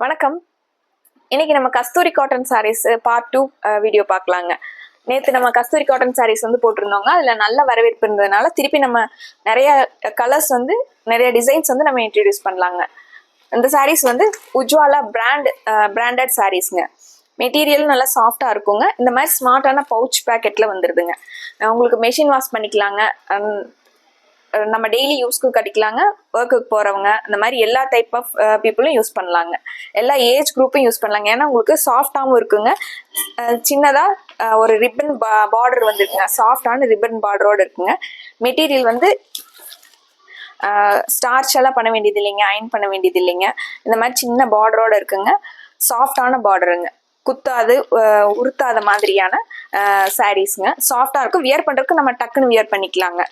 வணக்கம். இன்னைக்கு நம்ம கஸ்தூரி காட்டன் சாரீஸ் பார்ட் 2 வீடியோ பார்க்கலாங்க. நேற்று நம்ம கஸ்தூரி காட்டன் சாரீஸ் வந்து போட்டிருந்தோங்க. அதில் நல்ல வரவேற்பு இருந்ததுனால திருப்பி நம்ம நிறைய கலர்ஸ் வந்து நிறைய டிசைன்ஸ் வந்து நம்ம இன்ட்ரடியூஸ் பண்ணலாங்க. இந்த சாரீஸ் வந்து உஜ்வாலா பிராண்டட் சாரீஸ்ங்க. மெட்டீரியல் நல்லா சாஃப்டாக இருக்குங்க. இந்த மாதிரி ஸ்மார்ட்டான பவுச் பேக்கெட்டில் வந்துடுதுங்க. உங்களுக்கு மெஷின் வாஷ் பண்ணிக்கலாங்க, நம்ம டெய்லி யூஸ்க்கு கட்டிக்கலாங்க. ஒர்க்குக்கு போகிறவங்க இந்த மாதிரி எல்லா டைப் ஆஃப் பீப்புளும் யூஸ் பண்ணலாங்க. எல்லா ஏஜ் குரூப்பும் யூஸ் பண்ணலாங்க. ஏன்னா உங்களுக்கு சாஃப்டாகவும் இருக்குங்க. சின்னதாக ஒரு ரிப்பன் பார்டர் வந்துருக்குங்க. சாஃப்டான ரிப்பன் பார்டரோடு இருக்குங்க. மெட்டீரியல் வந்து ஸ்டார்ச் எல்லாம் பண்ண வேண்டியது இல்லைங்க, அயன் பண்ண வேண்டியது இல்லைங்க. இந்த மாதிரி சின்ன பார்டரோடு இருக்குங்க. சாஃப்டான பார்டருங்க, குத்தாது உறுத்தாத மாதிரியான சாரீஸுங்க. சாஃப்டாக இருக்கும். வியர் பண்ணுறதுக்கு நம்ம டக்குன்னு வியர் பண்ணிக்கலாங்க.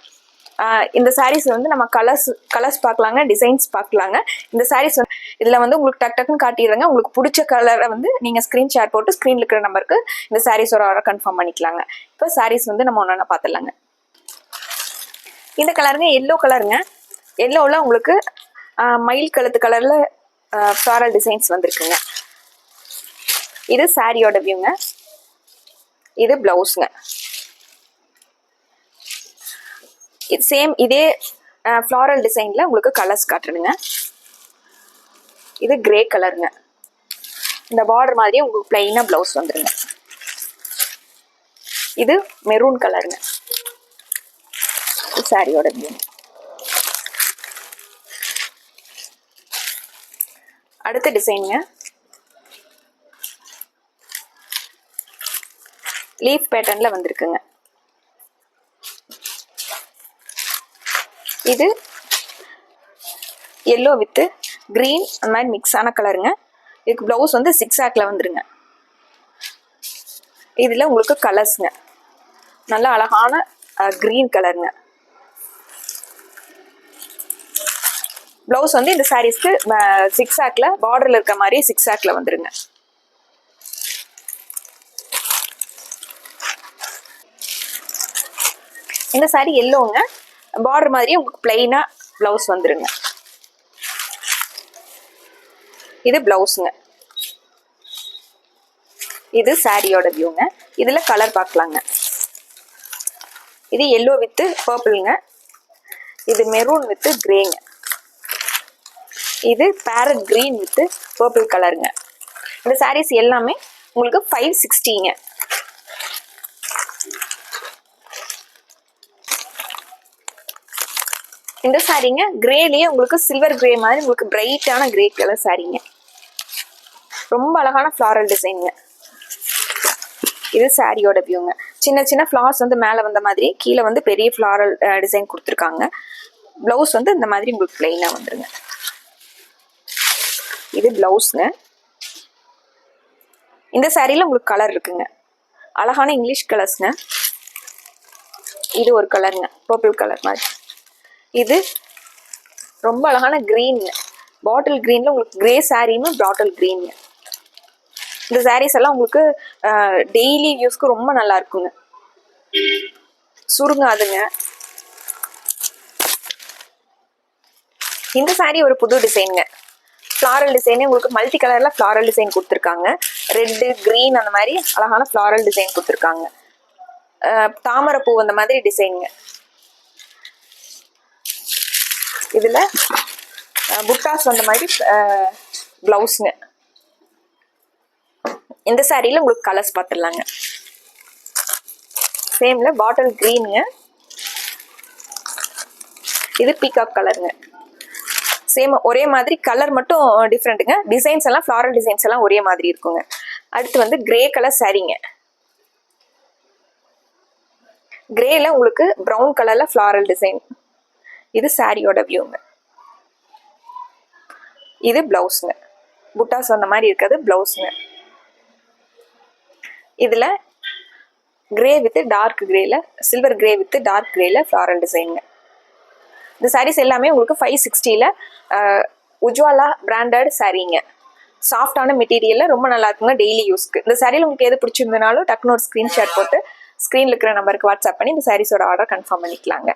இந்த சாரீஸ் வந்து நம்ம கலர்ஸ் பார்க்கலாங்க, டிசைன்ஸ் பார்க்கலாங்க. இந்த சாரீஸ் வந்து இதில் வந்து உங்களுக்கு டக்குன்னு காட்டிடுறேங்க. உங்களுக்கு பிடிச்ச கலரை வந்து நீங்கள் ஸ்க்ரீன்ஷாட் போட்டு ஸ்க்ரீனில் இருக்கிற நம்பருக்கு இந்த சாரீஸோட ஆர்டர் கன்ஃபார்ம் பண்ணிக்கலாங்க. இப்போ சாரீஸ் வந்து நம்ம ஒன்று பார்த்துடலாங்க. இந்த கலருங்க எல்லோ கலருங்க. எல்லோவில் உங்களுக்கு மயில் கழுத்து கலரில் ஃப்ளாரல் டிசைன்ஸ் வந்துருக்குங்க. இது சாரியோட வியூங்க. இது பிளவுஸுங்க. இது சேம் இதே ஃப்ளாரல் டிசைனில் உங்களுக்கு கலர்ஸ் காட்டுறதுங்க. இது கிரே கலருங்க. இந்த பார்டர் மாதிரியே உங்களுக்கு பிளைனாக ப்ளவுஸ் வந்துடுங்க. இது மெரூன் கலருங்க. சாரியோட வியூ. அடுத்த டிசைனுங்க. லீஃப் பேட்டர்னில் வந்திருக்குங்க. இது எல்லோ வித்து கிரீன் அந்த மாதிரி மிக்ஸ் ஆன கலருங்க. இதுக்கு ப்ளவுஸ் வந்து 6 ஆக்ல வந்துருங்க. இதில் உங்களுக்கு கலர்ஸுங்க. நல்ல அழகான கிரீன் கலருங்க. ப்ளவுஸ் வந்து இந்த சாரீஸ்க்கு 6 ஆக்ல பார்டரில் இருக்க மாதிரி 6 ஆக்ல வந்துருங்க. இந்த சாரீ எல்லோங்க. பார்டர் மாதிரி உங்களுக்கு பிளைனா பிளவுஸ் வந்துருங்க. இது பிளவுஸுங்க. இது சாரியோட வியூங்க. இதுல கலர் பார்க்கலாங்க. இது எல்லோ வித்து பர்பிள்ங்க. இது மெரூன் வித்து கிரேங்க. இது பேரட் கிரீன் வித்து பர்பிள் கலருங்க. இந்த சாரீஸ் எல்லாமே உங்களுக்கு 560ங்க. இந்த சாரீங்க கிரேலயே உங்களுக்கு சில்வர் கிரே மாதிரி உங்களுக்கு பிரைட்டான கிரே கலர் சாரீங்க. ரொம்ப அழகான ஃப்ளாரல் டிசைனுங்க. இது சாரியோட வியூங்க. சின்ன சின்ன ஃப்ளார்ஸ் வந்து மேலே வந்த மாதிரி கீழே வந்து பெரிய ஃப்ளாரல் டிசைன் கொடுத்துருக்காங்க. பிளவுஸ் வந்து இந்த மாதிரி உங்களுக்கு பிளைனா வந்துருங்க. இது பிளவுஸ்ங்க. இந்த சாரியில உங்களுக்கு கலர் இருக்குங்க. அழகான இங்கிலீஷ் கலர்ஸ்ங்க. இது ஒரு கலருங்க, பர்பிள் கலர் மாதிரி. இது ரொம்ப அழகான கிரீன், பாட்டில் கிரீன்ல உங்களுக்கு கிரே சாரியுமே பாட்டில் கிரீன். இந்த சாரீஸ் எல்லாம் உங்களுக்கு டெய்லி யூஸ்க்கு ரொம்ப நல்லா இருக்குங்க. சுருங்காதுங்க. இந்த சாரீ ஒரு புது டிசைனுங்க. ஃப்ளாரல் டிசைனே உங்களுக்கு மல்டி கலர்ல ஃப்ளாரல் டிசைன் கொடுத்துருக்காங்க. ரெட்டு கிரீன் அந்த மாதிரி அழகான ஃப்ளாரல் டிசைன் கொடுத்துருக்காங்க. தாமரைப்பூ அந்த மாதிரி டிசைனுங்க. இதுல புட்டாஸ் வந்த மாதிரி பிளவுஸ்ங்க. இந்த சாரியில உங்களுக்கு கலர்ஸ் பார்த்துடலாங்க. சேம்ல பாட்டில் கிரீனுங்க. இது பீகாக் கலருங்க. சேம் ஒரே மாதிரி, கலர் மட்டும் டிஃப்ரெண்ட்டுங்க. டிசைன்ஸ் எல்லாம் ஃப்ளாரல் டிசைன்ஸ் எல்லாம் ஒரே மாதிரி இருக்குங்க. அடுத்து வந்து கிரே கலர் சாரிங்க. கிரேல உங்களுக்கு ப்ரௌன் கலர்ல ஃப்ளாரல் டிசைன். இது சாரியோட வியூங்க. இது பிளவுஸ்ங்க. புட்டாஸ் அந்த மாதிரி இருக்கிறது பிளவுஸ்ங்க. இதுல கிரே வித் டார்க் கிரேல, சில்வர் கிரே வித் டார்க் கிரேல ஃப்ளாரல் டிசைனுங்க. இந்த சாரீஸ் எல்லாமே உங்களுக்கு 560ல உஜ்வாலா பிராண்டட் சாரீங்க. சாஃப்டான மெட்டீரியல்ல ரொம்ப நல்லா இருக்குங்க டெய்லி யூஸ்க்கு. இந்த சாரியில் உங்களுக்கு எது பிடிச்சிருந்தனாலும் டக்குனு ஒரு ஸ்க்ரீன்ஷாட் போட்டு ஸ்க்ரீனில் இருக்கிற நம்பருக்கு வாட்ஸ்அப் பண்ணி இந்த சாரீஸோட ஆர்டர் கன்ஃபார்ம் பண்ணிக்கலாங்க.